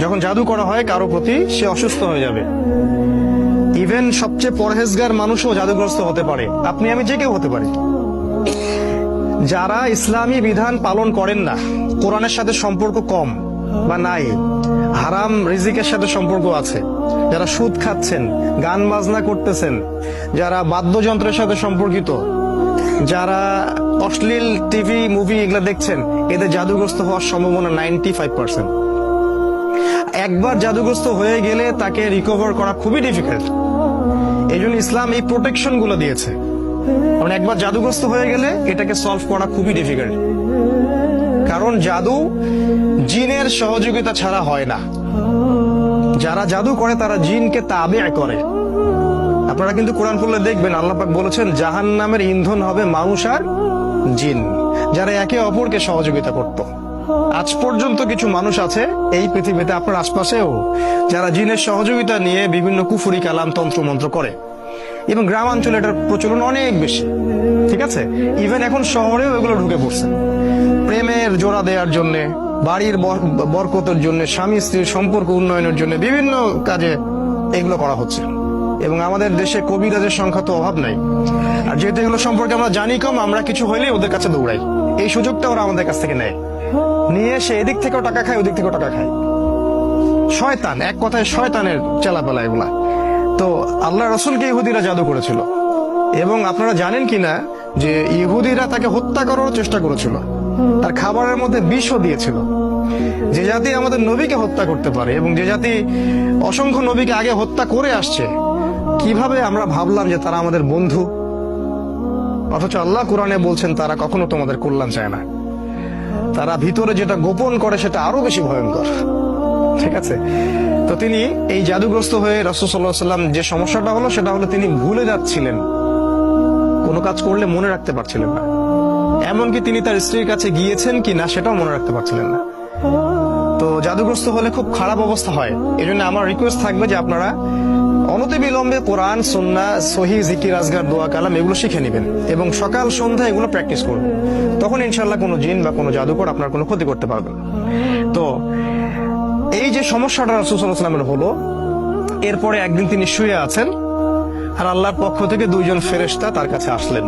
যখন জাদু করা হয় কারো প্রতি, সে অসুস্থ হয়ে যাবে। ইভেন সবচেয়ে পরহেজগার মানুষও জাদুগ্রস্ত হতে পারে, আপনি আমি যে কেউ হতে পারি। যারা ইসলামী বিধান পালন করেন না, কোরআনের সাথে সম্পর্ক কম বা নাই, হারাম রিজিকের সাথে সম্পর্ক আছে, যারা সুদ খাচ্ছেন, গান বাজনা করতেছেন, যারা বাদ্যযন্ত্রের সাথে সম্পর্কিত, যারা অশ্লীল টিভি মুভি এগুলা দেখছেন, এদের জাদুগ্রস্ত হওয়ার সম্ভাবনা 95%। একবার জাদুগ্রস্ত হয়ে গেলে তাকে রিকভার করা খুবই ডিফিকাল্ট। এই জন্য ইসলাম এই প্রোটেকশন গুলো দিয়েছে। কারণ একবার জাদুগ্রস্ত হয়ে গেলে এটাকে সলভ করা খুবই ডিফিকাল্ট। কারণ জাদু জিনের সহযোগিতা ছাড়া হয় না। যারা জাদু করে তারা জিনকে তাবে করে। আপনারা কিন্তু কোরআন পড়লে দেখবেন আল্লাহ পাক বলেছেন জাহান্নামের ইন্ধন হবে মানুষ আর জিন, যারা একে অপরকে সহযোগিতা করত। আজ পর্যন্ত কিছু মানুষ আছে এই পৃথিবীতে, আপনার আশপাশেও, যারা জিনের সহযোগিতা নিয়ে বিভিন্ন কুফরি কালাম তন্ত্র মন্ত্র করে, এবং গ্রামাঞ্চলে এটার প্রচলন অনেক বেশি। ঠিক আছে, ইভেন এখন শহরেও এগুলো ঢুকে পড়ছে। প্রেমের জোড়া দেওয়ার জন্য, বাড়ির বরকতের জন্য, স্বামী স্ত্রীর সম্পর্ক উন্নয়নের জন্য বিভিন্ন কাজে এগুলো করা হচ্ছে। এবং আমাদের দেশে কবিরাজের সংখ্যা তো অভাব নাই। আর যেহেতু এগুলো সম্পর্কে আমরা জানি কম, আমরা কিছু হইলেই ওদের কাছে দৌড়াই। এই সুযোগটা ওরা আমাদের কাছ থেকে নেয়, নিয়ে সে এদিক থেকেও টাকা খায়, ওদিক থেকেও টাকা খায়। শয়তান, এক কথায় শয়তানের চেলাপেলা এগুলা। তো আল্লাহ রসুলকে ইহুদিরা জাদু করেছিল, এবং আপনারা জানেন কিনা যে ইহুদিরা তাকে হত্যা করার চেষ্টা করেছিল, তার খাবারের মধ্যে বিষও দিয়েছিল। যে জাতি আমাদের নবীকে হত্যা করতে পারে, এবং যে জাতি অসংখ্য নবীকে আগে হত্যা করে আসছে, কিভাবে আমরা ভাবলাম যে তারা আমাদের বন্ধু? অথচ আল্লাহ কোরআনে বলছেন তারা কখনো তোমাদের কল্যাণ চায় না। তারা ভিতরে যেটা গোপন করে সেটা আরো বেশি ভয়ঙ্কর। ঠিক আছে, তো তিনি এই জাদুগ্রস্ত হয়ে রাসূল সাল্লাল্লাহু আলাইহি ওয়াসাল্লাম যে সমস্যাটা হলো সেটা হলো তিনি ভুলে যাচ্ছিলেন, কোনো কাজ করলে মনে রাখতে পারছিলেন না। এমনকি তিনি তার স্ত্রীর কাছে গিয়েছেন কিনা সেটাও মনে রাখতে পারছিলেন না। তো জাদুগ্রস্ত হলে খুব খারাপ অবস্থা হয়। এই জন্য আমার রিকোয়েস্ট থাকবে যে আপনারা অনতিবিলম্বে কোরআন, সুন্নাহ, সহিহ জিকির, আজগার, দোয়া, কালাম এগুলো শিখে নেবেন, এবং সকাল সন্ধ্যা এগুলো প্র্যাকটিস করবেন। তখন ইনশাল্লাহ কোনো জিন বা কোনো জাদুকর আপনার কোনো ক্ষতি করতে পারবে না। তো এই যে সমস্যাটা রাসূল সাল্লাল্লাহু আলাইহি ওয়াসাল্লামের হলো, এরপরে একদিন তিনি শুয়ে আছেন, আর আল্লাহর পক্ষ থেকে দুইজন ফেরেশতা তার কাছে আসলেন।